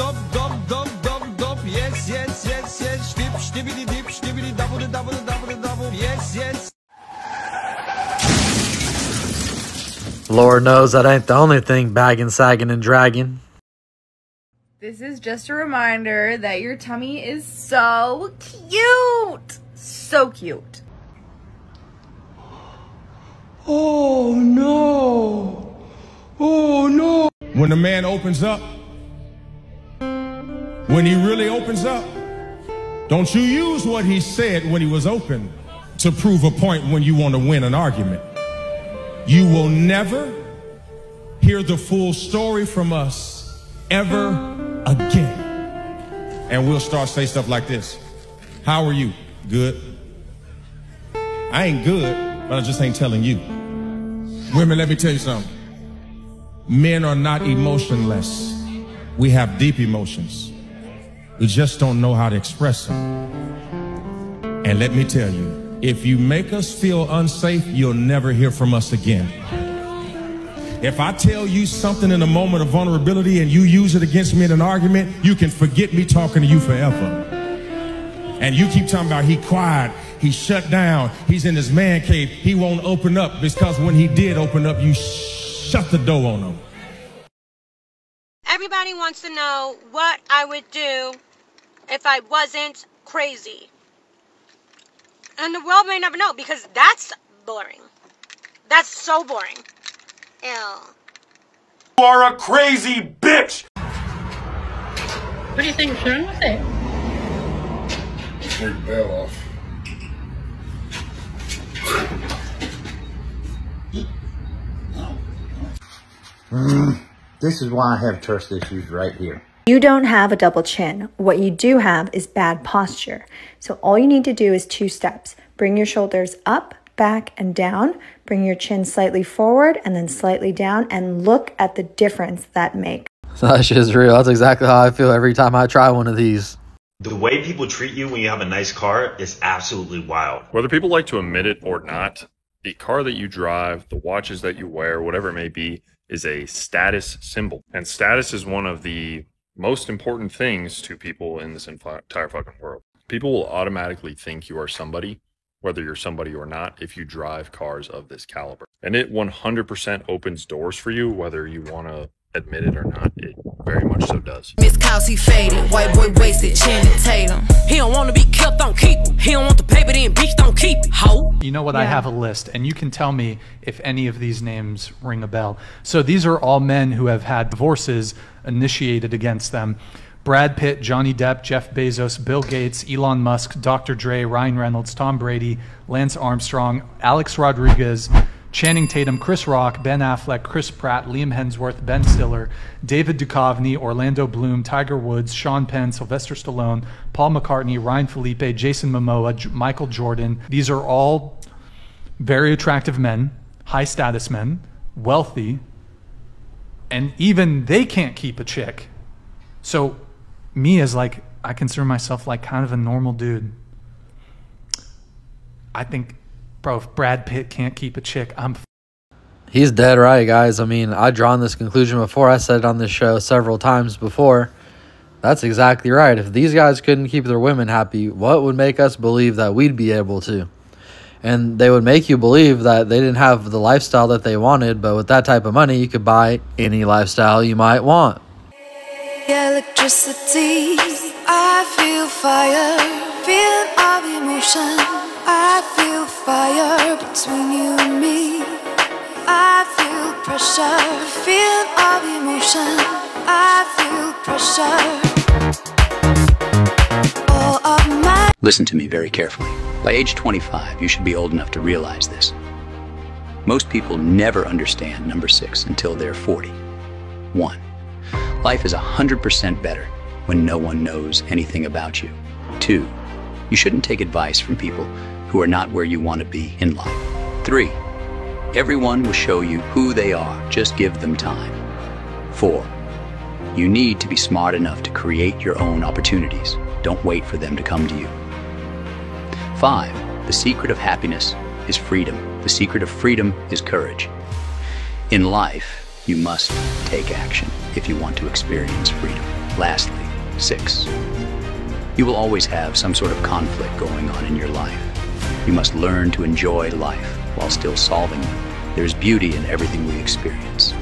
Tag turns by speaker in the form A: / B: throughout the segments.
A: dop, dop, dop, dop, dop. Yes, yes, yes, yes. Dip, stibbity, dip, stibbity, double, double, double, double. Yes, yes.
B: Lord knows that ain't the only thing bagging, sagging, and dragging.
C: This is just a reminder that your tummy is so cute. So cute.
A: Oh, no. Oh, no. When a man opens up, when he really opens up, don't you use what he said when he was open to prove a point when you want to win an argument. You will never hear the full story from us ever again. And we'll start to say stuff like this. How are you? Good. I ain't good, but I just ain't telling you. Women, let me tell you something. Men are not emotionless. We have deep emotions. We just don't know how to express them. And let me tell you, if you make us feel unsafe, you'll never hear from us again. If I tell you something in a moment of vulnerability and you use it against me in an argument, you can forget me talking to you forever. And you keep talking about he quiet, he shut down, he's in his man cave, he won't open up, because when he did open up, you shut the door on him.
D: Everybody wants to know what I would do if I wasn't crazy. And the world may never know, because that's boring. That's so boring. Ew.
E: You are a crazy bitch!
F: What do you think? What's wrong with it?
G: Take the bell off.
H: This is why I have trust issues right here.
I: You don't have a double chin. What you do have is bad posture. So all you need to do is 2 steps. Bring your shoulders up, back, and down. Bring your chin slightly forward and then slightly down, and look at the difference that makes.
B: That shit's real. That's exactly how I feel every time I try one of these.
E: The way people treat you when you have a nice car is absolutely wild.
J: Whether people like to admit it or not, the car that you drive, the watches that you wear, whatever it may be, is a status symbol. And status is one of the most important things to people in this entire fucking world. People will automatically think you are somebody, whether you're somebody or not, if you drive cars of this caliber. And it 100% opens doors for you, whether you want to admit it or not. It very much so does.
K: Miss Kelsey faded, white boy wasted, Channing Tatum. He don't want to be kept, don't keep him. He don't want the paper, then bitch, don't keep it. Ho.
L: You know what? Yeah. I have a list, and you can tell me if any of these names ring a bell. So these are all men who have had divorces initiated against them. Brad Pitt, Johnny Depp, Jeff Bezos, Bill Gates, Elon Musk, Dr. Dre, Ryan Reynolds, Tom Brady, Lance Armstrong, Alex Rodriguez, Channing Tatum, Chris Rock, Ben Affleck, Chris Pratt, Liam Hemsworth, Ben Stiller, David Duchovny, Orlando Bloom, Tiger Woods, Sean Penn, Sylvester Stallone, Paul McCartney, Ryan Felipe, Jason Momoa, Michael Jordan. These are all very attractive men, high status men, wealthy, and even they can't keep a chick. So me as like, I consider myself like kind of a normal dude. I think, bro, if Brad Pitt can't keep a chick,
B: He's dead right, guys. I mean, I've drawn this conclusion before. I said it on this show several times before. That's exactly right. If these guys couldn't keep their women happy, what would make us believe that we'd be able to? And they would make you believe that they didn't have the lifestyle that they wanted, but with that type of money, you could buy any lifestyle you might want.
K: Electricity, I feel fire, feeling of emotion. I feel fire between you and me. I feel pressure, feeling of emotion. I feel pressure. All of my.
M: Listen to me very carefully. By age 25, you should be old enough to realize this. Most people never understand number 6 until they're 40. 1. Life is 100% better when no one knows anything about you. 2. You shouldn't take advice from people who are not where you want to be in life. 3. Everyone will show you who they are, just give them time. 4. You need to be smart enough to create your own opportunities. Don't wait for them to come to you. 5. The secret of happiness is freedom. The secret of freedom is courage. In life, you must take action if you want to experience freedom. Lastly, 6. You will always have some sort of conflict going on in your life. You must learn to enjoy life while still solving them. There's beauty in everything we experience.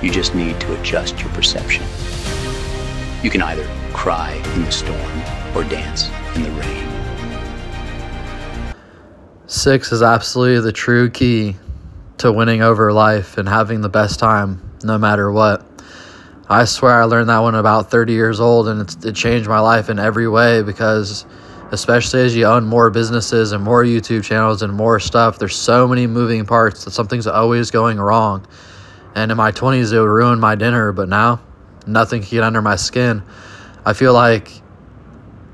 M: You just need to adjust your perception. You can either cry in the storm or dance in the rain.
B: 6 is absolutely the true key to winning over life and having the best time no matter what. I swear I learned that one about 30 years old, and it changed my life in every way, because especially as you own more businesses and more YouTube channels and more stuff, there's so many moving parts that something's always going wrong. And in my 20s, it would ruin my dinner, but now nothing can get under my skin. I feel like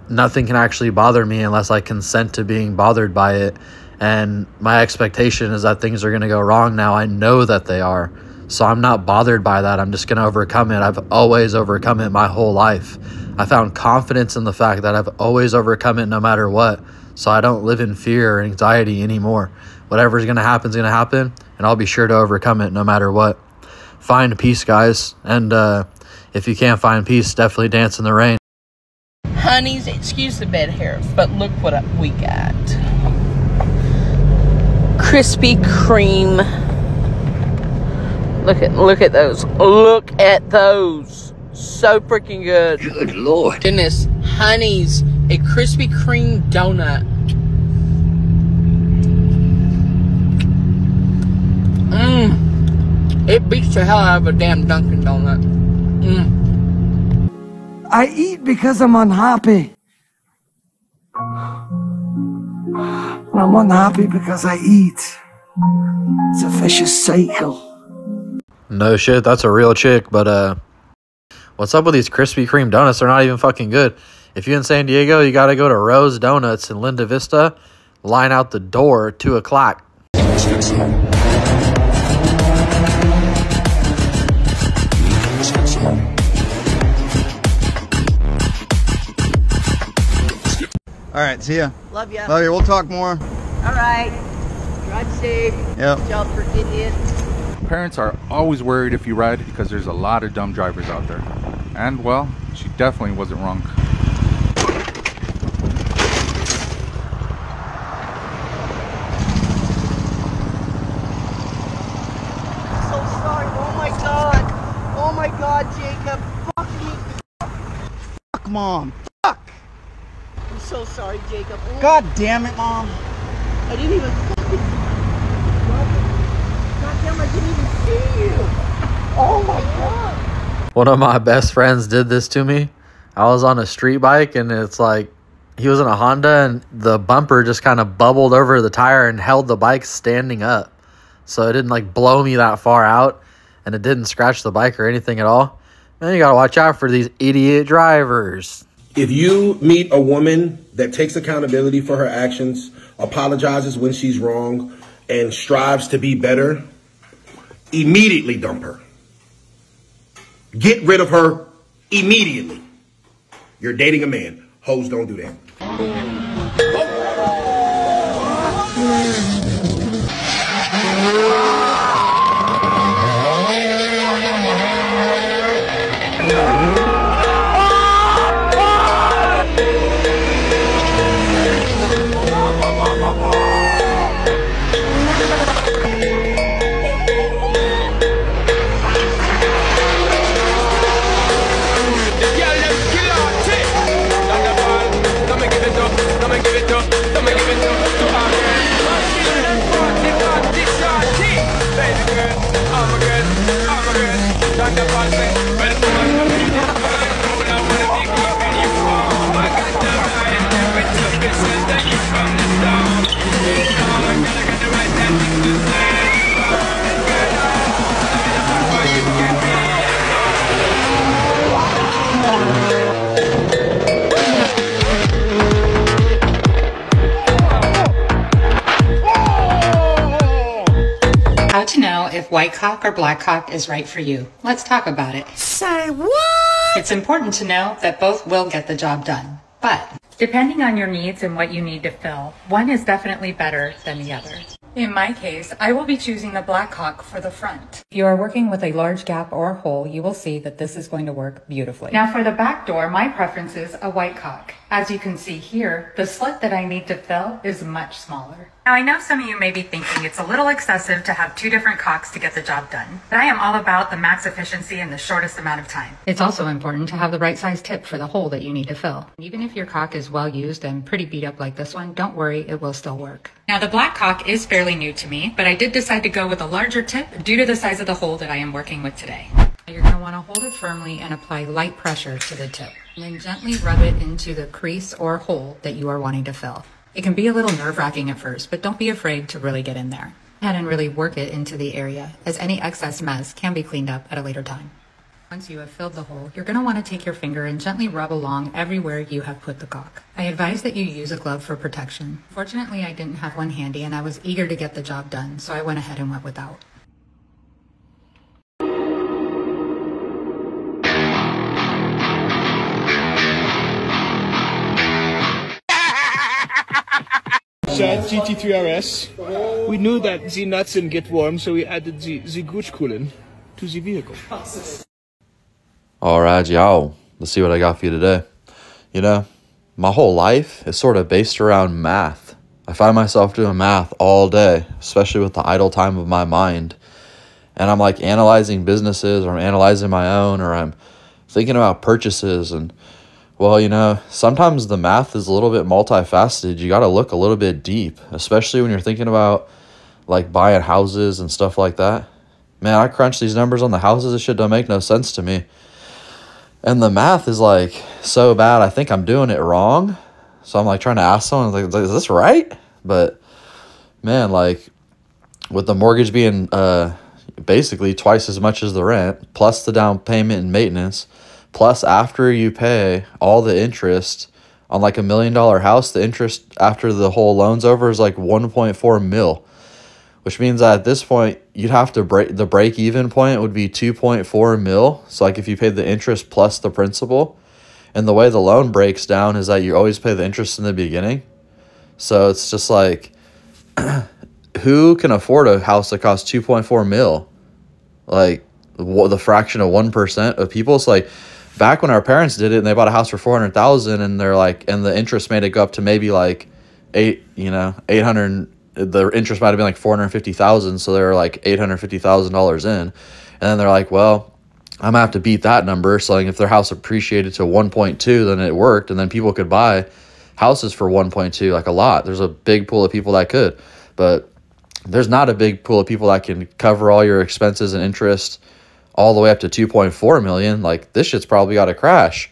B: nothing can actually bother me unless I consent to being bothered by it. And my expectation is that things are going to go wrong now. I know that they are. So I'm not bothered by that. I'm just going to overcome it. I've always overcome it my whole life. I found confidence in the fact that I've always overcome it no matter what. So I don't live in fear or anxiety anymore. Whatever's going to happen is going to happen, and I'll be sure to overcome it no matter what. Find peace, guys. And if you can't find peace, definitely dance in the rain.
N: Honeys, excuse the bed hair, but look what we got. Krispy Kreme. Look at those. Look at those. So freaking good.
M: Good Lord.
N: Goodness. Honeys, a Krispy Kreme donut. It beats the hell out of a damn Dunkin' Donut.
O: I eat because I'm unhappy. I'm unhappy because I eat. It's a vicious cycle.
B: No shit, that's a real chick, but what's up with these Krispy Kreme donuts? They're not even fucking good. If you're in San Diego, you gotta go to Rose Donuts in Linda Vista, line out the door at 2 o'clock.
P: All right, see ya.
N: Love ya.
P: Love you. We'll talk more.
N: All right. Drive safe.
P: Yep.
N: Y'all forget it.
Q: Parents are always worried if you ride because there's a lot of dumb drivers out there. And, well, she definitely wasn't wrong.
N: So sorry. Oh my god. Oh my god, Jacob. Fuck me.
P: Fuck, Mom.
N: Fuck. I'm so sorry, Jacob. Oh.
P: God damn it, Mom.
N: I didn't even fucking... God damn, I didn't even see you. Oh my god.
B: One of my best friends did this to me. I was on a street bike, and it's like, he was in a Honda, and the bumper just kind of bubbled over the tire and held the bike standing up. So it didn't like blow me that far out, and it didn't scratch the bike or anything at all. Man, you gotta watch out for these idiot drivers.
R: If you meet a woman that takes accountability for her actions, apologizes when she's wrong, and strives to be better, immediately dump her. Get rid of her immediately. You're dating a man. Hoes don't do that.
S: How to know if white cock or black cock is right for you. Let's talk about it.
O: Say what?
S: It's important to know that both will get the job done, but depending on your needs and what you need to fill, one is definitely better than the other. In my case, I will be choosing the black cock for the front. If you are working with a large gap or hole, you will see that this is going to work beautifully. Now for the back door, my preference is a white cock. As you can see here, the slit that I need to fill is much smaller. Now I know some of you may be thinking it's a little excessive to have 2 different cocks to get the job done, but I am all about the max efficiency in the shortest amount of time. It's also important to have the right size tip for the hole that you need to fill. Even if your cock is well used and pretty beat up like this one, don't worry, it will still work. Now the black cock is fairly new to me, but I did decide to go with a larger tip due to the size of the hole that I am working with today. You're going to want to hold it firmly and apply light pressure to the tip, and then gently rub it into the crease or hole that you are wanting to fill. It can be a little nerve-wracking at first, but don't be afraid to really get in there. Go ahead and really work it into the area, as any excess mess can be cleaned up at a later time. Once you have filled the hole, you're going to want to take your finger and gently rub along everywhere you have put the cock. I advise that you use a glove for protection. Fortunately, I didn't have one handy and I was eager to get the job done, so I went ahead and went without.
T: GT3 RS. We knew that the nuts didn't get warm, so we added the gooch coolant to the vehicle.
B: Alright, y'all. Let's see what I got for you today. You know, my whole life is sort of based around math. I find myself doing math all day, especially with the idle time of my mind. And I'm like analyzing businesses, or I'm analyzing my own, or I'm thinking about purchases. And, well, you know, sometimes the math is a little bit multifaceted. You got to look a little bit deep, especially when you're thinking about like buying houses and stuff like that. Man, I crunch these numbers on the houses. This shit don't make no sense to me. And the math is like so bad, I think I'm doing it wrong. So I'm like trying to ask someone, like, is this right? But man, like with the mortgage being basically twice as much as the rent, plus the down payment and maintenance, plus after you pay all the interest on like $1 million house, the interest after the whole loan's over is like 1.4 mil. Which means that at this point, you'd have to the break-even point would be 2.4 mil. So like if you paid the interest plus the principal. And the way the loan breaks down is that you always pay the interest in the beginning. So it's just like, who can afford a house that costs 2.4 mil? Like the fraction of 1% of people. It's like back when our parents did it and they bought a house for 400,000 and they're like, and the interest made it go up to maybe like 800. The interest might have been like 450,000, so they're like $850,000 in, and then they're like, well, I'm gonna have to beat that number. So like if their house appreciated to 1.2, then it worked, and then people could buy houses for 1.2, like a lot. There's a big pool of people that could, but there's not a big pool of people that can cover all your expenses and interest all the way up to 2.4 million. Like this shit's probably got to crash.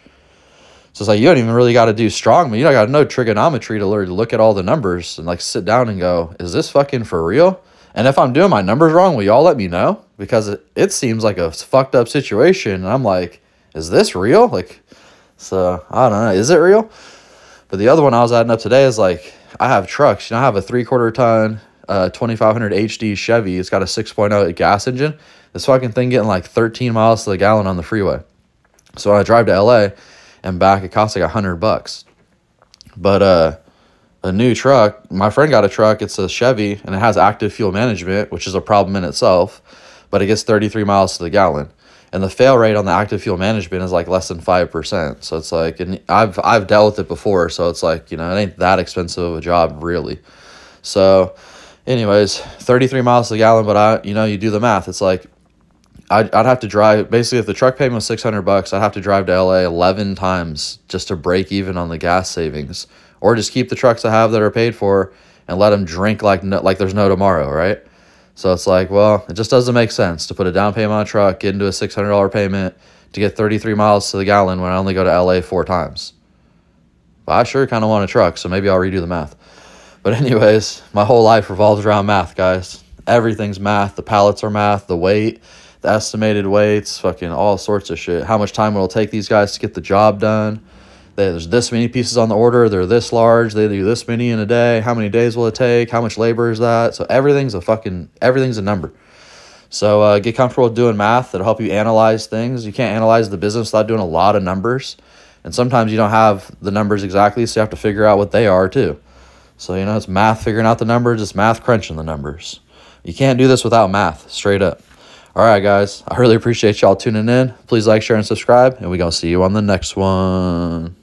B: So it's like, you don't even really got to do strong, but you don't got to know trigonometry to learn to look at all the numbers and like sit down and go, is this fucking for real? And if I'm doing my numbers wrong, will y'all let me know? Because it seems like a fucked up situation. And I'm like, is this real? Like, so I don't know. Is it real? But the other one I was adding up today is like, I have trucks. You know, I have a 3/4 ton 2500 HD Chevy. It's got a 6.0 gas engine. This fucking thing getting like 13 miles to the gallon on the freeway. So when I drive to LA and back, it costs like $100. But a new truck, my friend got a truck, it's a Chevy, and it has active fuel management, which is a problem in itself, but it gets 33 miles to the gallon. And the fail rate on the active fuel management is like less than 5%. So it's like, and I've dealt with it before, so it's like, you know, it ain't that expensive of a job really. So anyways, 33 miles to the gallon, but you do the math. It's like, I'd have to drive, basically if the truck payment was $600, I'd have to drive to LA 11 times just to break even on the gas savings, or just keep the trucks I have that are paid for and let them drink like there's no tomorrow, right? So it's like, well, it just doesn't make sense to put a down payment on a truck, get into a $600 payment to get 33 miles to the gallon when I only go to LA 4 times. But I sure kind of want a truck, so maybe I'll redo the math. But anyways, my whole life revolves around math, guys. Everything's math. The pallets are math, the weight, the estimated weights, fucking all sorts of shit. How much time will it take these guys to get the job done? There's this many pieces on the order. They're this large. They do this many in a day. How many days will it take? How much labor is that? So everything's a number. So get comfortable with doing math. That'll help you analyze things. You can't analyze the business without doing a lot of numbers. And sometimes you don't have the numbers exactly, so you have to figure out what they are too. So, you know, it's math figuring out the numbers. It's math crunching the numbers. You can't do this without math, straight up. All right, guys. I really appreciate y'all tuning in. Please like, share, and subscribe, and we're going to see you on the next one.